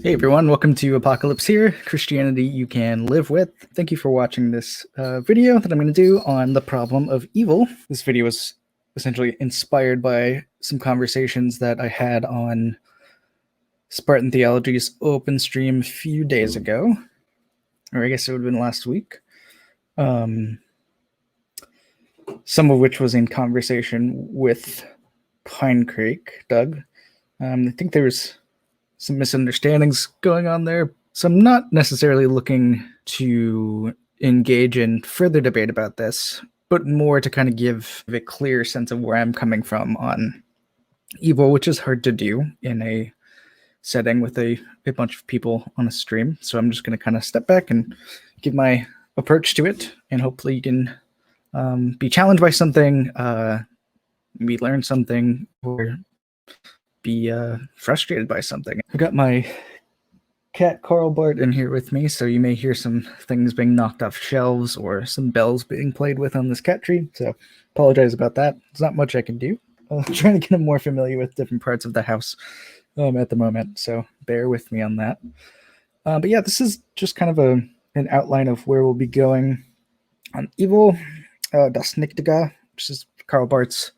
Hey everyone, welcome to Apocalypse here, Christianity you can live with. Thank you for watching this video that I'm going to do on the problem of evil. This video was essentially inspired by some conversations that I had on Spartan Theology's open stream a few days ago, or I guess it would have been last week. Some of which was in conversation with Pine Creek, Doug. I think there was some misunderstandings going on there. So I'm not necessarily looking to engage in further debate about this, but more to kind of give a clear sense of where I'm coming from on evil, which is hard to do in a setting with a bunch of people on a stream. So I'm just going to kind of step back and give my approach to it, and hopefully you can be challenged by something, maybe learn something, or be frustrated by something. I got my cat Carl Bart in here with me, so you may hear some things being knocked off shelves or some bells being played with on this cat tree, so apologize about that. There's not much I can do. I'm trying to get him more familiar with different parts of the house at the moment, so bear with me on that. But yeah, this is just kind of an outline of where we'll be going on evil. Das Nichtige, which is Karl Barth's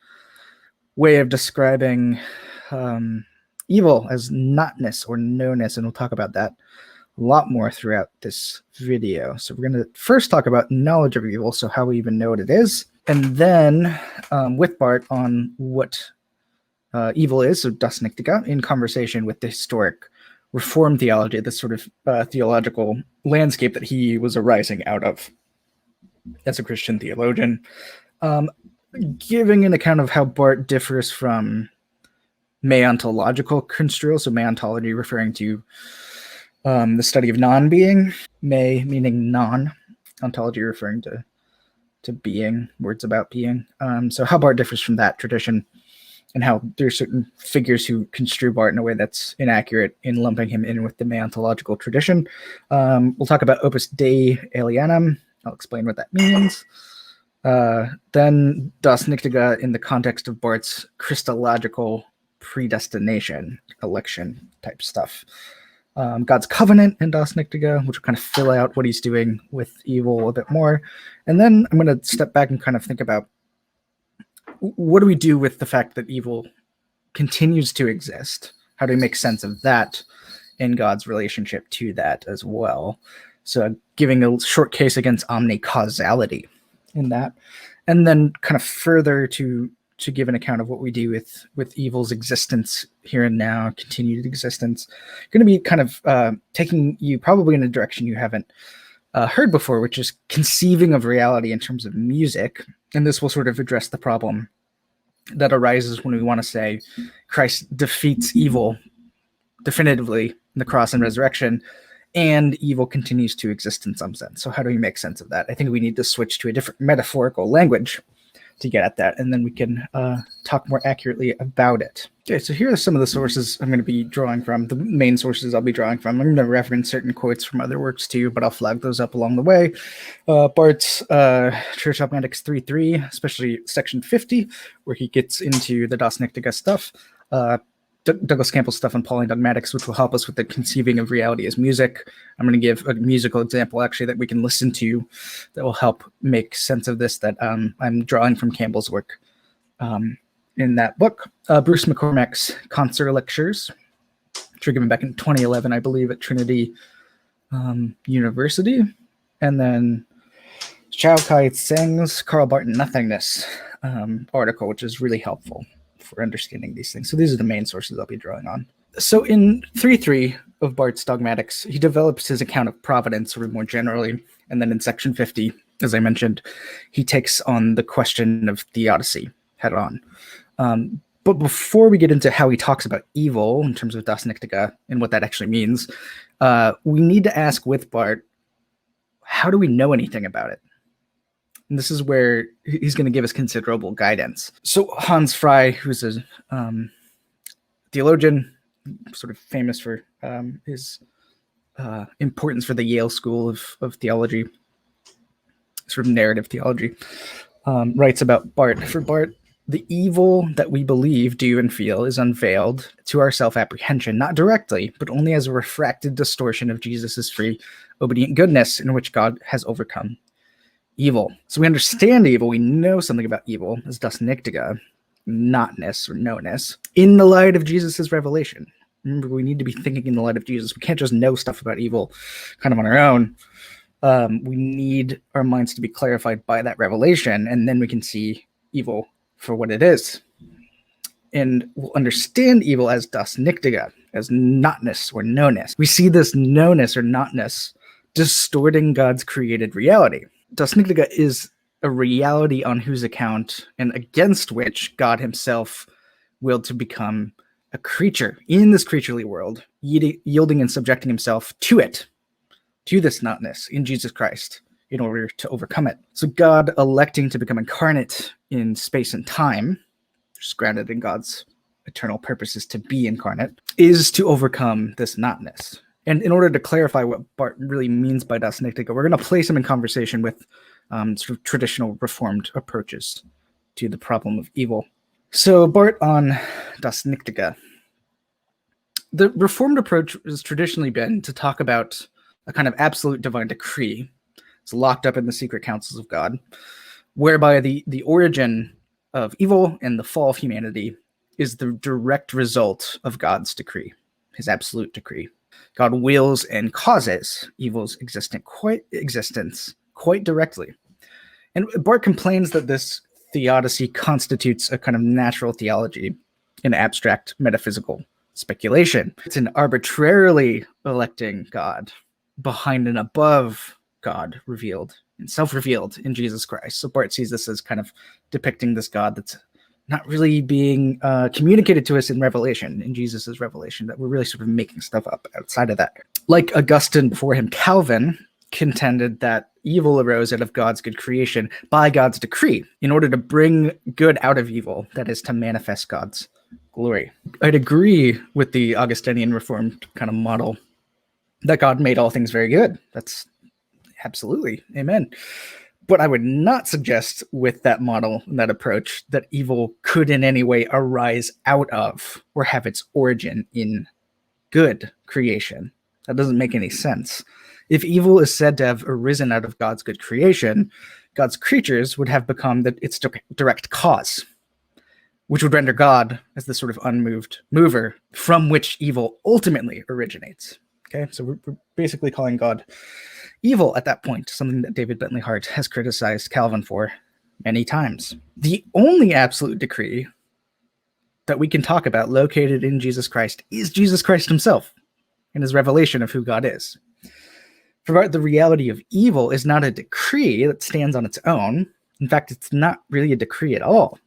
way of describing evil as notness or knownness, and we'll talk about that a lot more throughout this video. So we're going to first talk about knowledge of evil, so how we even know what it is, and then with Barth on what evil is, so Das Nichtige, in conversation with the historic Reformed theology, this sort of theological landscape that he was arising out of as a Christian theologian, giving an account of how Barth differs from ontological construal, so ontology referring to the study of non-being, meaning non, ontology referring to being, words about being. So how Barth differs from that tradition, and how there's certain figures who construe Barth in a way that's inaccurate in lumping him in with the ontological tradition. We'll talk about Opus Dei alienum. I'll explain what that means. Then Das Nichtige in the context of Barth's Christological predestination, election type stuff. God's covenant in Das Nichtige, which will kind of fill out what he's doing with evil a bit more. And then I'm going to step back and kind of think about what do we do with the fact that evil continues to exist? How do we make sense of that in God's relationship to that as well? So giving a short case against omni-causality in that, and then kind of further to give an account of what we do with evil's existence here and now, continued existence. Going to be kind of taking you probably in a direction you haven't heard before, which is conceiving of reality in terms of music. And this will sort of address the problem that arises when we want to say Christ defeats evil definitively in the cross and resurrection, and evil continues to exist in some sense. So how do we make sense of that? I think we need to switch to a different metaphorical language to get at that, and then we can talk more accurately about it. Okay, so here are some of the sources I'm going to be drawing from, the main sources I'll be drawing from. I'm going to reference certain quotes from other works too, but I'll flag those up along the way. Barth's Church Dogmatics 3.3, especially section 50, where he gets into the Das Nichtige stuff. Douglas Campbell's stuff on Pauline dogmatics, which will help us with the conceiving of reality as music. I'm going to give a musical example, actually, that we can listen to that will help make sense of this, that I'm drawing from Campbell's work in that book. Bruce McCormack's Concert Lectures, which were given back in 2011, I believe, at Trinity University. And then Chao Kai Tseng's Karl Barth Nothingness article, which is really helpful for understanding these things. So these are the main sources I'll be drawing on. So in 3.3 of Barth's Dogmatics, he develops his account of providence sort of more generally. And then in section 50, as I mentioned, he takes on the question of theodicy head on. But before we get into how he talks about evil in terms of Das Nichtige and what that actually means, we need to ask with Barth, how do we know anything about it? And this is where he's going to give us considerable guidance. So Hans Frey, who's a theologian, sort of famous for his importance for the Yale School of Theology, sort of narrative theology, writes about Barth. For Barth, The evil that we believe, do, and feel is unveiled to our self-apprehension, not directly, but only as a refracted distortion of Jesus' free, obedient goodness in which God has overcome evil. So we understand evil, we know something about evil as das Nichtige, notness or knownness, in the light of Jesus' revelation. Remember, we need to be thinking in the light of Jesus. We can't just know stuff about evil kind of on our own. We need our minds to be clarified by that revelation, and then we can see evil for what it is. And we'll understand evil as das Nichtige, as notness or knownness. We see this knownness or notness distorting God's created reality. Das Nichtige is a reality on whose account and against which God himself willed to become a creature in this creaturely world, yielding and subjecting himself to it, to this notness in Jesus Christ, in order to overcome it. So God electing to become incarnate in space and time, just grounded in God's eternal purposes to be incarnate, is to overcome this notness. And in order to clarify what Barth really means by das Nichtige, we're going to place him in conversation with sort of traditional Reformed approaches to the problem of evil. So Barth on das Nichtige. The Reformed approach has traditionally been to talk about a kind of absolute divine decree. It's locked up in the secret counsels of God, whereby the origin of evil and the fall of humanity is the direct result of God's decree, his absolute decree. God wills and causes evil's existence quite directly. And Barth complains that this theodicy constitutes a kind of natural theology, an abstract metaphysical speculation. It's an arbitrarily electing God behind and above God revealed and self-revealed in Jesus Christ. So Barth sees this as kind of depicting this God that's not really being communicated to us in revelation, in Jesus's revelation, that we're really sort of making stuff up outside of that. Like Augustine before him, Calvin contended that evil arose out of God's good creation by God's decree in order to bring good out of evil, that is, to manifest God's glory. I'd agree with the Augustinian Reformed kind of model that God made all things very good. That's absolutely, amen. But I would not suggest with that model and that approach that evil could in any way arise out of or have its origin in good creation. That doesn't make any sense. If evil is said to have arisen out of God's good creation, God's creatures would have become its direct cause, which would render God as the sort of unmoved mover from which evil ultimately originates. Okay, so we're basically calling God evil at that point, something that David Bentley Hart has criticized Calvin for many times. The only absolute decree that we can talk about located in Jesus Christ is Jesus Christ himself and his revelation of who God is. For Barth, the reality of evil is not a decree that stands on its own. In fact, it's not really a decree at all,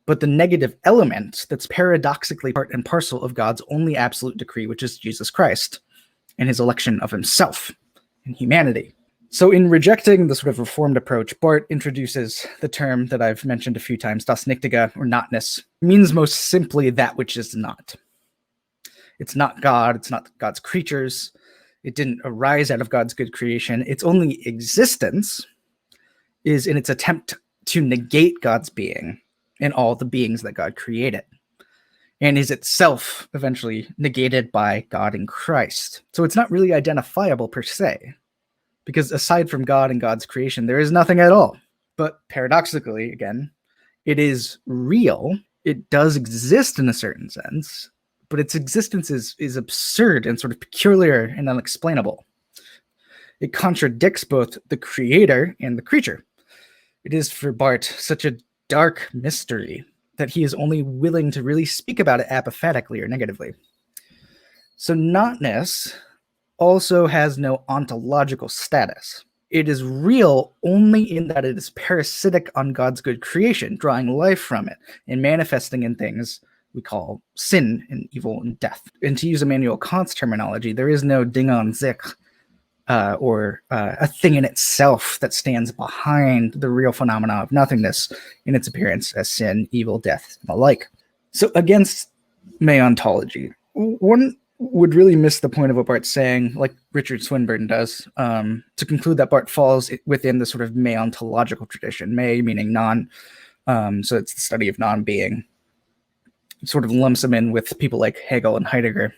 but the negative element that's paradoxically part and parcel of God's only absolute decree, which is Jesus Christ and his election of himself and humanity. So in rejecting the sort of Reformed approach, Barth introduces the term that I've mentioned a few times, das Nichtige, or notness. It means most simply that which is not. It's not God, it's not God's creatures, it didn't arise out of God's good creation. Its only existence is in its attempt to negate God's being and all the beings that God created, and is itself eventually negated by God in Christ. So it's not really identifiable per se, because aside from God and God's creation, there is nothing at all. But paradoxically, again, it is real. It does exist in a certain sense, but its existence is absurd and sort of peculiar and unexplainable. It contradicts both the creator and the creature. It is for Barth such a dark mystery that he is only willing to really speak about it apathetically or negatively. So notness also has no ontological status. It is real only in that it is parasitic on God's good creation, drawing life from it and manifesting in things we call sin and evil and death. And to use Immanuel Kant's terminology, there is no Ding an sich, or a thing in itself that stands behind the real phenomena of nothingness in its appearance as sin, evil, death, and the like. So against ontology, one would really miss the point of what Barth's saying, like Richard Swinburne does, to conclude that Barth falls within the sort of ontological tradition, meaning non, So it's the study of non-being. It sort of lumps them in with people like Hegel and Heidegger.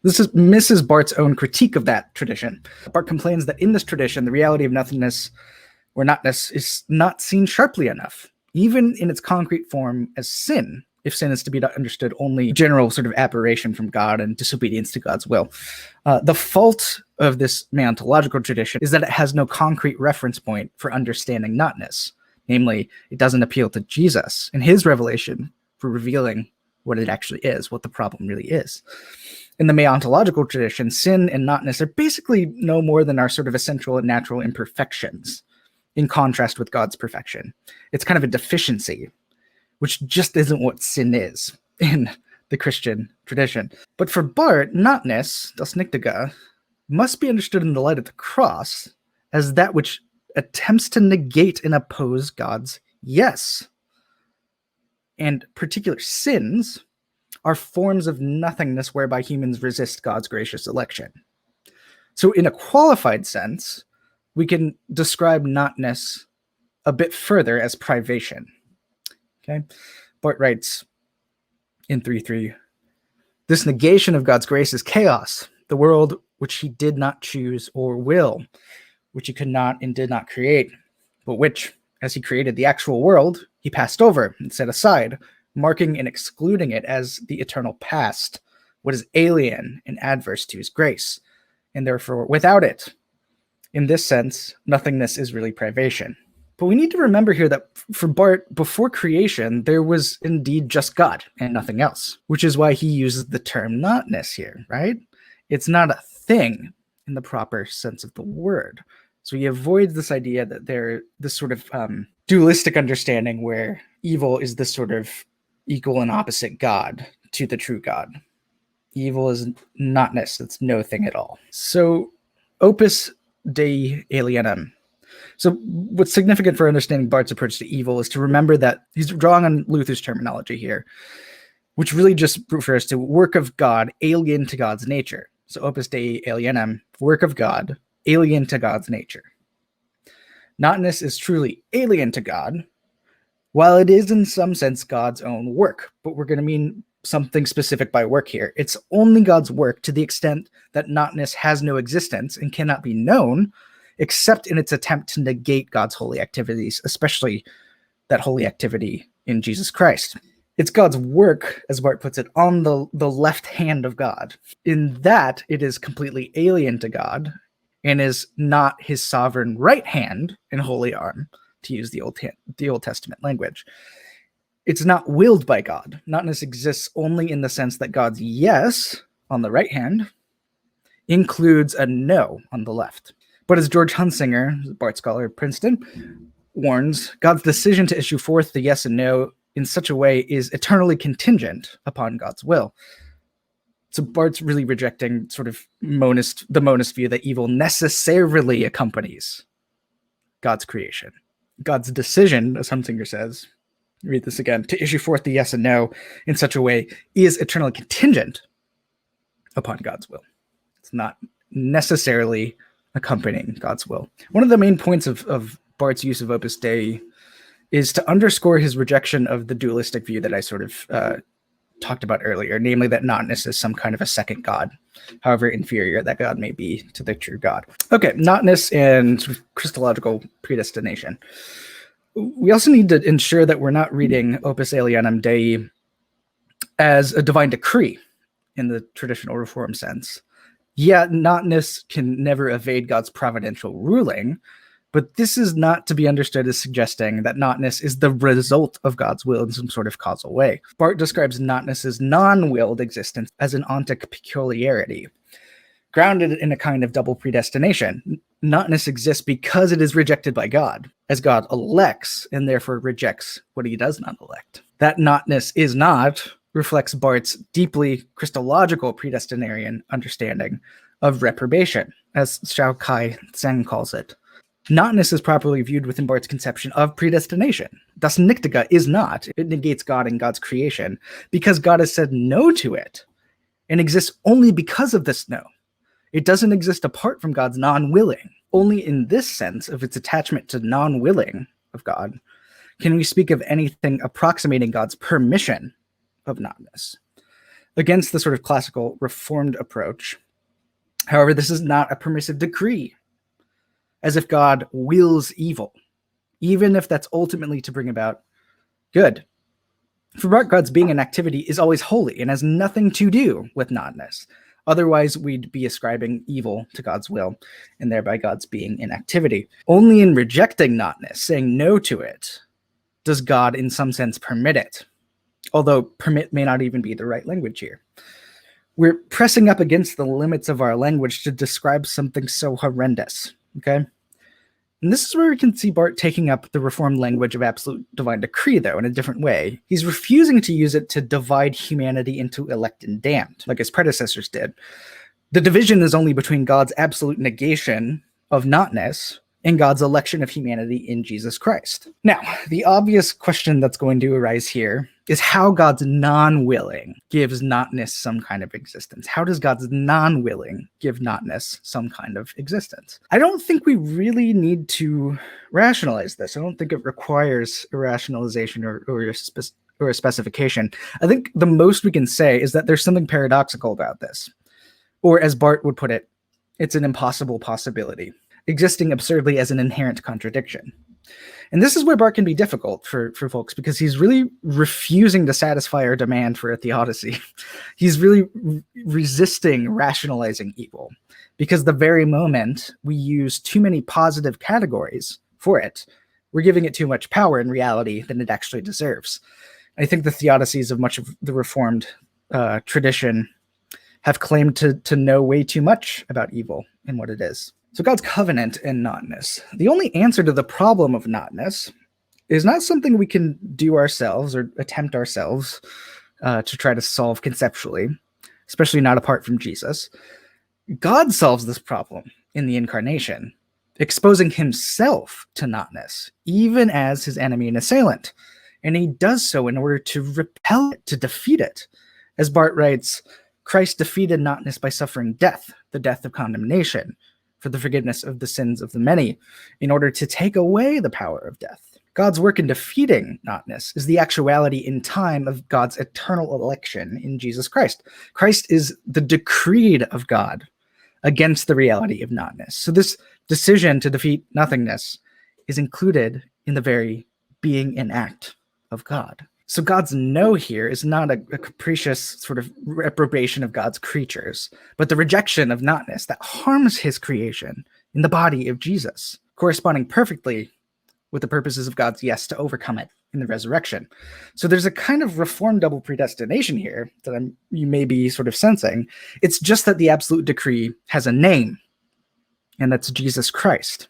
This misses Barth's own critique of that tradition. Barth complains that in this tradition, the reality of nothingness or notness is not seen sharply enough, even in its concrete form as sin, if sin is to be understood only general sort of aberration from God and disobedience to God's will. The fault of this ontological tradition is that it has no concrete reference point for understanding notness. Namely, it doesn't appeal to Jesus and his revelation for revealing what it actually is, what the problem really is. In the ontological tradition, sin and notness are basically no more than our sort of essential and natural imperfections, in contrast with God's perfection. It's kind of a deficiency, which just isn't what sin is in the Christian tradition. But for Barth, notness, das Nichtige, must be understood in the light of the cross as that which attempts to negate and oppose God's yes. And particular sins are forms of nothingness whereby humans resist God's gracious election. So in a qualified sense, we can describe notness a bit further as privation. Okay, Barth writes in 3.3, this negation of God's grace is chaos, the world which he did not choose or will, which he could not and did not create, but which, as he created the actual world, he passed over and set aside, marking and excluding it as the eternal past, what is alien and adverse to his grace, and therefore without it. In this sense, nothingness is really privation. But we need to remember here that for Barth, before creation, there was indeed just God and nothing else, which is why he uses the term notness here, right? It's not a thing in the proper sense of the word. So he avoids this idea that this sort of dualistic understanding where evil is this sort of equal and opposite God to the true God. Evil is notness, it's no thing at all. So Opus Dei alienum. So what's significant for understanding Barth's approach to evil is to remember that he's drawing on Luther's terminology here, which really just refers to work of God alien to God's nature. So Opus Dei alienum, work of God, alien to God's nature. Notness is truly alien to God, while it is in some sense God's own work, but we're going to mean something specific by work here. It's only God's work to the extent that notness has no existence and cannot be known, except in its attempt to negate God's holy activities, especially that holy activity in Jesus Christ. It's God's work, as Barth puts it, on the left hand of God. In that, it is completely alien to God and is not his sovereign right hand and holy arm, to use the Old Testament language. It's not willed by God. Notness exists only in the sense that God's yes on the right hand includes a no on the left. But as George Hunsinger, Barth scholar at Princeton, warns, God's decision to issue forth the yes and no in such a way is eternally contingent upon God's will. So Barth's really rejecting sort of the monist view that evil necessarily accompanies God's creation. God's decision, as Hunsinger says, read this again, to issue forth the yes and no in such a way is eternally contingent upon God's will. It's not necessarily accompanying God's will. One of the main points of Barth's use of Opus Dei is to underscore his rejection of the dualistic view that I sort of talked about earlier, namely that notness is some kind of a second God, however inferior that God may be to the true God. Okay, notness and sort of Christological predestination. We also need to ensure that we're not reading Opus Alienum Dei as a divine decree in the traditional Reformed sense. Yeah, notness can never evade God's providential ruling, but this is not to be understood as suggesting that notness is the result of God's will in some sort of causal way. Barth describes notness's non-willed existence as an ontic peculiarity, grounded in a kind of double predestination. Notness exists because it is rejected by God, as God elects and therefore rejects what he does not elect. That notness is not reflects Barth's deeply Christological predestinarian understanding of reprobation, as Xiao Kai Tseng calls it. Notness is properly viewed within Barth's conception of predestination. Das Nichtige is not. It negates God and God's creation because God has said no to it and exists only because of this no. It doesn't exist apart from God's non-willing. Only in this sense of its attachment to non-willing of God can we speak of anything approximating God's permission of notness. Against the sort of classical reformed approach, however, this is not a permissive decree, as if God wills evil, even if that's ultimately to bring about good. For Barth, God's being and activity is always holy and has nothing to do with notness. Otherwise, we'd be ascribing evil to God's will, and thereby God's being and activity. Only in rejecting notness, saying no to it, does God in some sense permit it. Although permit may not even be the right language here. We're pressing up against the limits of our language to describe something so horrendous, okay? And this is where we can see Barth taking up the reformed language of absolute divine decree, though, in a different way. He's refusing to use it to divide humanity into elect and damned, like his predecessors did. The division is only between God's absolute negation of notness and God's election of humanity in Jesus Christ. Now, the obvious question that's going to arise here is how God's non-willing gives notness some kind of existence. How does God's non-willing give notness some kind of existence? I don't think we really need to rationalize this. I don't think it requires a rationalization or a specification. I think the most we can say is that there's something paradoxical about this. Or as Barth would put it, it's an impossible possibility, existing absurdly as an inherent contradiction. And this is where Barth can be difficult for folks, because he's really refusing to satisfy our demand for a theodicy. He's really resisting rationalizing evil, because the very moment we use too many positive categories for it, we're giving it too much power in reality than it actually deserves. I think the theodicies of much of the Reformed tradition have claimed to know way too much about evil and what it is. So God's covenant and notness. The only answer to the problem of notness is not something we can do ourselves or attempt ourselves to try to solve conceptually, especially not apart from Jesus. God solves this problem in the incarnation, exposing himself to notness, even as his enemy and assailant. And he does so in order to repel it, to defeat it. As Barth writes, Christ defeated notness by suffering death, the death of condemnation, for the forgiveness of the sins of the many, in order to take away the power of death. God's work in defeating notness is the actuality in time of God's eternal election in Jesus Christ. Christ is the decreed of God against the reality of notness. So this decision to defeat nothingness is included in the very being and act of God. So God's no here is not a capricious sort of reprobation of God's creatures, but the rejection of notness that harms his creation in the body of Jesus, corresponding perfectly with the purposes of God's yes to overcome it in the resurrection. So there's a kind of reformed double predestination here that you may be sort of sensing. It's just that the absolute decree has a name, and that's Jesus Christ.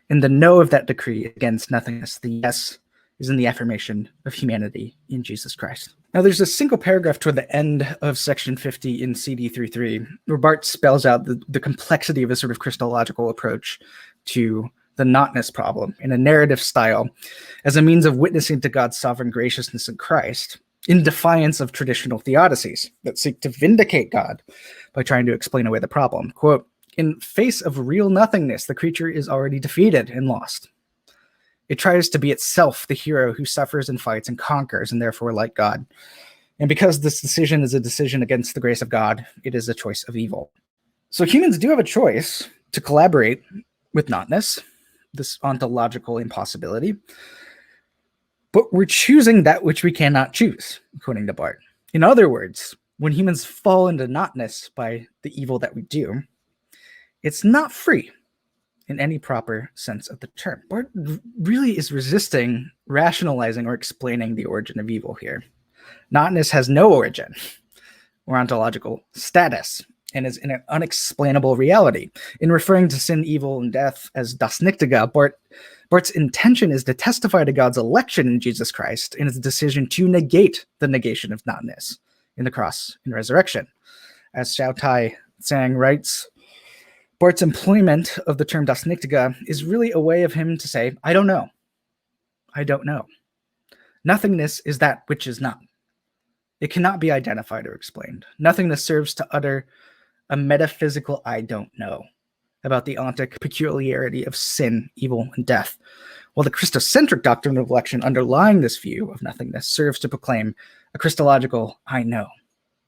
And the no of that decree against nothingness, the yes, is in the affirmation of humanity in Jesus Christ. Now, there's a single paragraph toward the end of section 50 in CD 33, where Barth spells out the complexity of a sort of Christological approach to the notness problem in a narrative style as a means of witnessing to God's sovereign graciousness in Christ, in defiance of traditional theodicies that seek to vindicate God by trying to explain away the problem. Quote, in face of real nothingness, the creature is already defeated and lost. It tries to be itself the hero who suffers and fights and conquers, and therefore like God. And because this decision is a decision against the grace of God, it is a choice of evil. So humans do have a choice to collaborate with notness, this ontological impossibility, but we're choosing that which we cannot choose, according to Barth. In other words, when humans fall into notness by the evil that we do, it's not free in any proper sense of the term. Barth really is resisting rationalizing or explaining the origin of evil here. Notness has no origin or ontological status and is an unexplainable reality. In referring to sin, evil, and death as das Nichtige, Barth's intention is to testify to God's election in Jesus Christ in his decision to negate the negation of notness in the cross and resurrection. As Xiao Tai Tsang writes, Barth's employment of the term das Nichtige is really a way of him to say, I don't know. I don't know. Nothingness is that which is not. It cannot be identified or explained. Nothingness serves to utter a metaphysical I don't know about the ontic peculiarity of sin, evil, and death, while the Christocentric doctrine of election underlying this view of nothingness serves to proclaim a Christological I know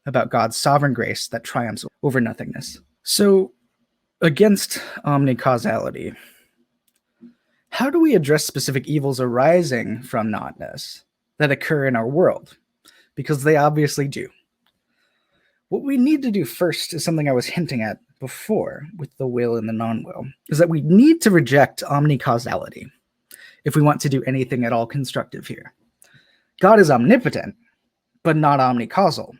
about God's sovereign grace that triumphs over nothingness. So, against omni-causality, how do we address specific evils arising from notness that occur in our world? Because they obviously do. What we need to do first is something I was hinting at before with the will and the non-will, is that we need to reject omni-causality if we want to do anything at all constructive here. God is omnipotent, but not omni-causal.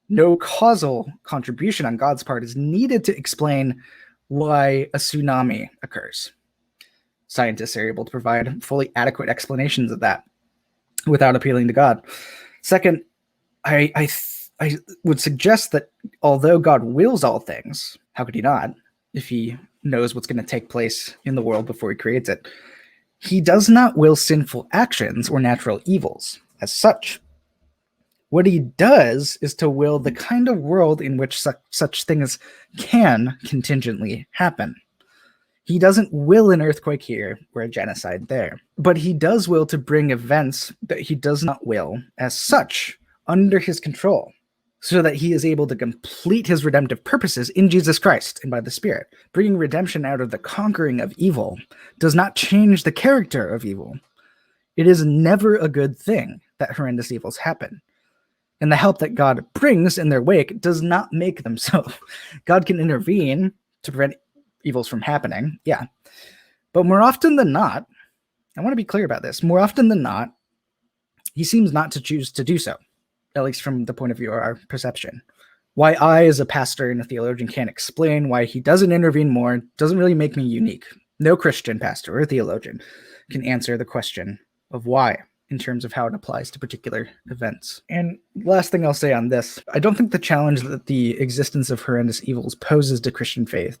No causal contribution on God's part is needed to explain why a tsunami occurs. Scientists are able to provide fully adequate explanations of that without appealing to God. Second, I would suggest that although God wills all things, how could he not, if he knows what's going to take place in the world before he creates it? He does not will sinful actions or natural evils as such. What he does is to will the kind of world in which such things can contingently happen. He doesn't will an earthquake here or a genocide there, but he does will to bring events that he does not will as such under his control, so that he is able to complete his redemptive purposes in Jesus Christ and by the Spirit. Bringing redemption out of the conquering of evil does not change the character of evil. It is never a good thing that horrendous evils happen. And the help that God brings in their wake does not make them so. God can intervene to prevent evils from happening, yeah. But more often than not, I want to be clear about this, more often than not, he seems not to choose to do so, at least from the point of view of our perception. Why I, as a pastor and a theologian, can't explain why he doesn't intervene more doesn't really make me unique. No Christian pastor or theologian can answer the question of why in terms of how it applies to particular events. And last thing I'll say on this, I don't think the challenge that the existence of horrendous evils poses to Christian faith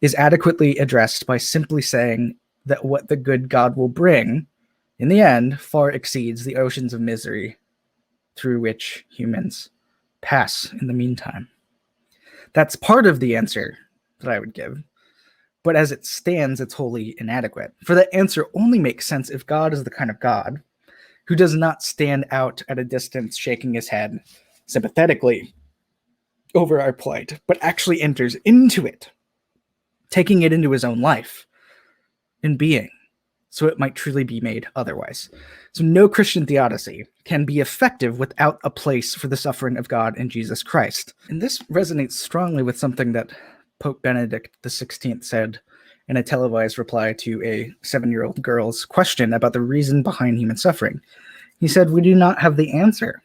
is adequately addressed by simply saying that what the good God will bring, in the end, far exceeds the oceans of misery through which humans pass in the meantime. That's part of the answer that I would give, but as it stands, it's wholly inadequate. For that answer only makes sense if God is the kind of God who does not stand out at a distance shaking his head sympathetically over our plight, but actually enters into it, taking it into his own life and being, so it might truly be made otherwise. So no Christian theodicy can be effective without a place for the suffering of God in Jesus Christ. And this resonates strongly with something that Pope Benedict XVI said in a televised reply to a 7-year-old girl's question about the reason behind human suffering. He said, "We do not have the answer.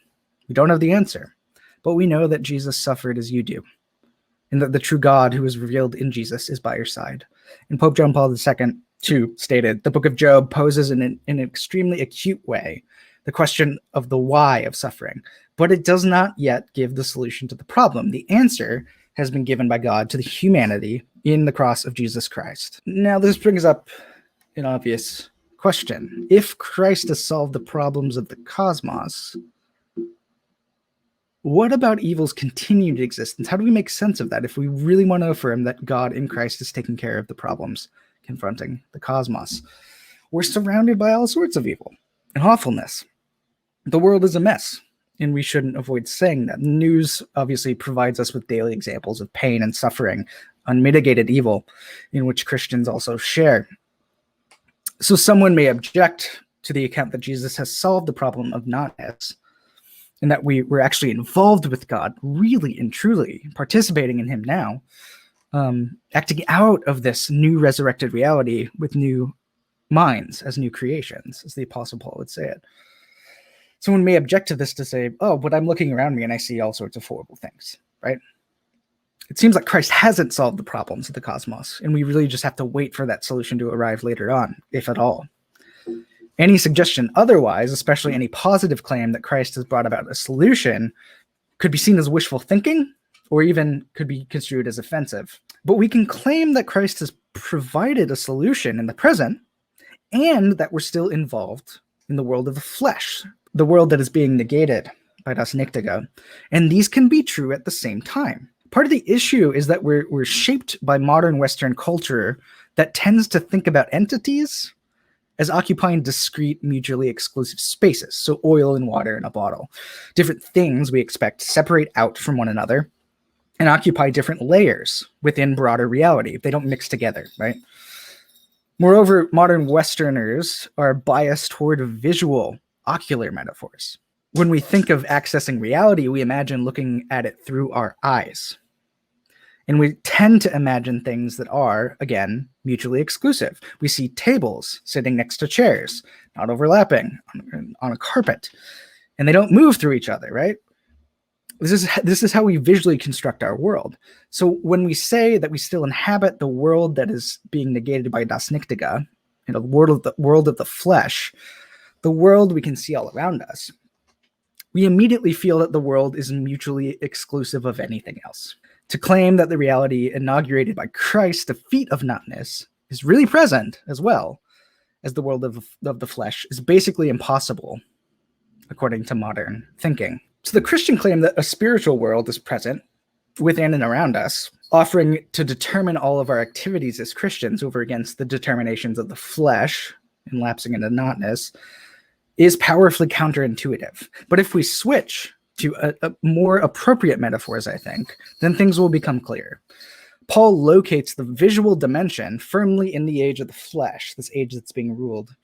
We don't have the answer, but we know that Jesus suffered as you do, and that the true God who is revealed in Jesus is by your side." And Pope John Paul II, too, stated, "The book of Job poses in an extremely acute way the question of the why of suffering, but it does not yet give the solution to the problem. The answer has been given by God to the humanity in the cross of Jesus Christ." Now, this brings up an obvious question. If Christ has solved the problems of the cosmos, what about evil's continued existence? How do we make sense of that if we really want to affirm that God in Christ is taking care of the problems confronting the cosmos? We're surrounded by all sorts of evil and awfulness. The world is a mess, and we shouldn't avoid saying that. News obviously provides us with daily examples of pain and suffering, unmitigated evil, in which Christians also share. So someone may object to the account that Jesus has solved the problem of notness, and that we're actually involved with God, really and truly participating in him now, acting out of this new resurrected reality with new minds as new creations, as the Apostle Paul would say it. Someone may object to this to say, "Oh, but I'm looking around me and I see all sorts of horrible things," right? It seems like Christ hasn't solved the problems of the cosmos, and we really just have to wait for that solution to arrive later on, if at all. Any suggestion otherwise, especially any positive claim that Christ has brought about a solution, could be seen as wishful thinking, or even could be construed as offensive. But we can claim that Christ has provided a solution in the present, and that we're still involved in the world of the flesh, the world that is being negated by das Nichtige. And these can be true at the same time. Part of the issue is that we're shaped by modern Western culture that tends to think about entities as occupying discrete, mutually exclusive spaces, so oil and water in a bottle. Different things we expect separate out from one another and occupy different layers within broader reality. They don't mix together, right? Moreover, modern Westerners are biased toward visual, ocular metaphors. When we think of accessing reality, we imagine looking at it through our eyes. And we tend to imagine things that are, again, mutually exclusive. We see tables sitting next to chairs, not overlapping, on a carpet, and they don't move through each other, right? This is how we visually construct our world. So when we say that we still inhabit the world that is being negated by das Nichtige, the world of the flesh, the world we can see all around us, we immediately feel that the world is mutually exclusive of anything else. To claim that the reality inaugurated by Christ, the feat of nothingness, is really present as well as the world of the flesh is basically impossible, according to modern thinking. So the Christian claim that a spiritual world is present within and around us, offering to determine all of our activities as Christians over against the determinations of the flesh and lapsing into nothingness, is powerfully counterintuitive. But if we switch to a more appropriate metaphors, I think, then things will become clear. Paul locates the visual dimension firmly in the age of the flesh, this age that's being ruled,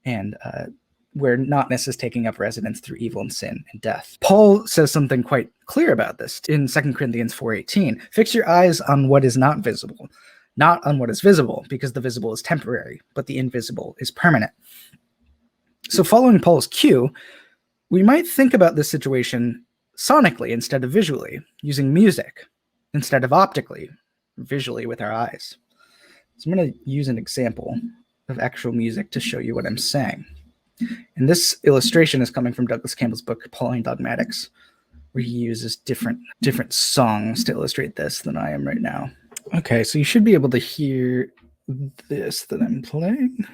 and where nothingness is taking up residence through evil and sin and death. Paul says something quite clear about this in 2 Corinthians 4:18. Fix your eyes on what is not visible, not on what is visible, because the visible is temporary, but the invisible is permanent. So following Paul's cue, we might think about this situation sonically instead of visually, using music instead of optically, visually with our eyes. So I'm going to use an example of actual music to show you what I'm saying. And this illustration is coming from Douglas Campbell's book, Pauline Dogmatics, where he uses different songs to illustrate this than I am right now. Okay, so you should be able to hear this that I'm playing.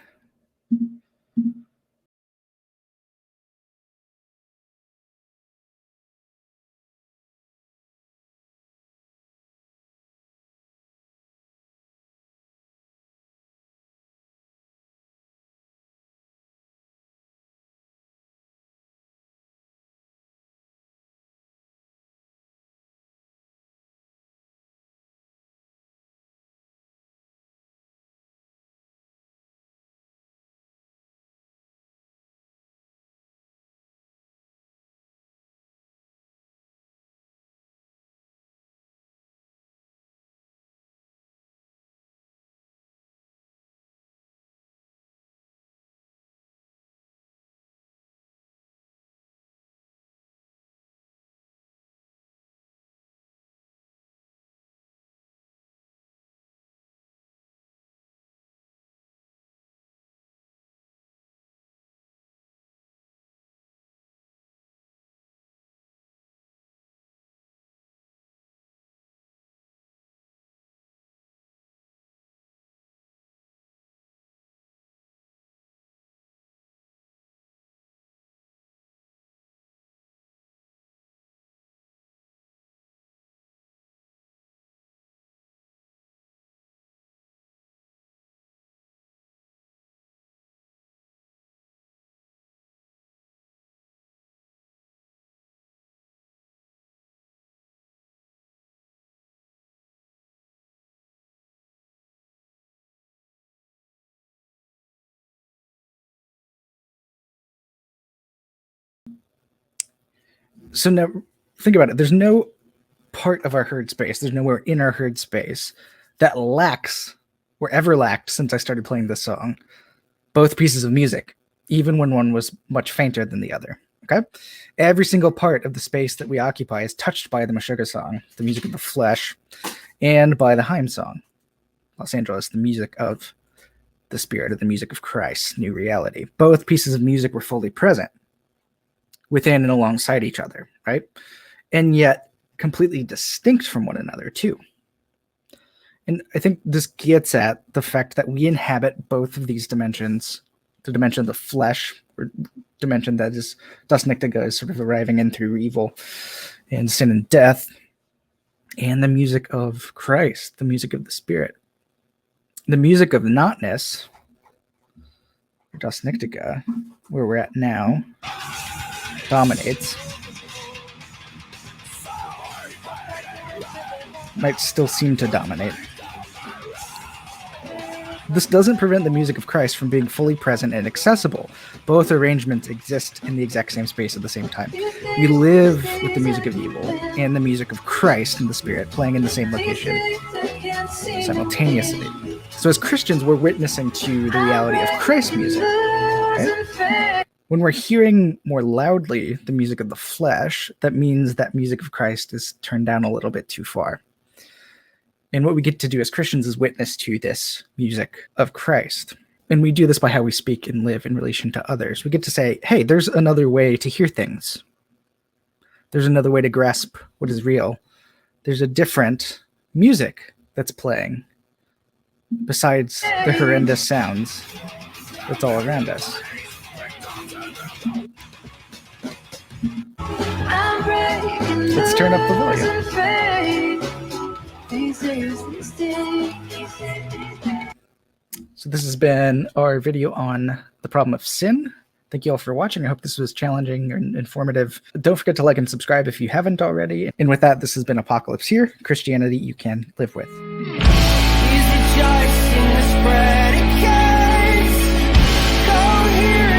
So now think about it. There's no part of our heard space, there's nowhere in our heard space that lacks or ever lacked since I started playing this song both pieces of music, even when one was much fainter than the other. Okay? Every single part of the space that we occupy is touched by the Meshuggah song, the music of the flesh, and by the Haim song, Los Angeles, the music of the spirit, of the music of Christ, new reality. Both pieces of music were fully present within and alongside each other, right? And yet completely distinct from one another too. And I think this gets at the fact that we inhabit both of these dimensions, the dimension of the flesh, or dimension that is das Nichtige is sort of arriving in through evil and sin and death, and the music of Christ, the music of the Spirit. The music of notness Das Nichtige, where we're at now, dominates, might still seem to dominate. This doesn't prevent the music of Christ from being fully present and accessible. Both arrangements exist in the exact same space at the same time. We live with the music of evil and the music of Christ in the Spirit playing in the same location simultaneously. So as Christians, we're witnessing to the reality of Christ's music. Right? When we're hearing more loudly the music of the flesh, that means that music of Christ is turned down a little bit too far. And what we get to do as Christians is witness to this music of Christ. And we do this by how we speak and live in relation to others. We get to say, hey, there's another way to hear things. There's another way to grasp what is real. There's a different music that's playing besides the horrendous sounds that's all around us. Let's turn up the volume. So this has been our video on the problem of sin. Thank you all for watching. I hope this was challenging and informative. Don't forget to like and subscribe if you haven't already. And with that, this has been Apocalypse Here, Christianity you can live with. Is it just in the spread of case? Go here.